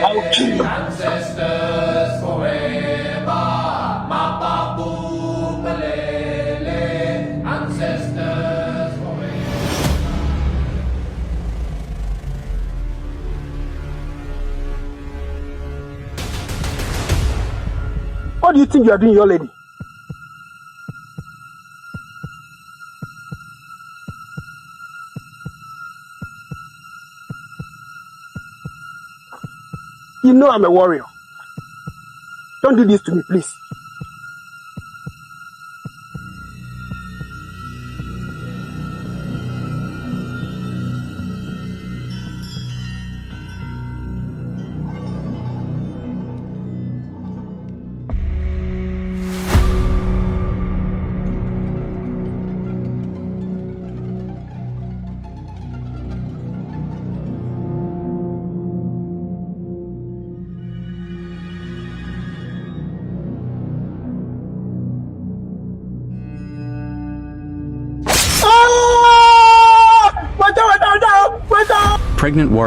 I'll kill you. Ancestors forever. Mapapu Malele. Ancestors forever. What do you think you are doing, your lady? You know I'm a warrior. Don't do this to me, please. Pregnant warrior.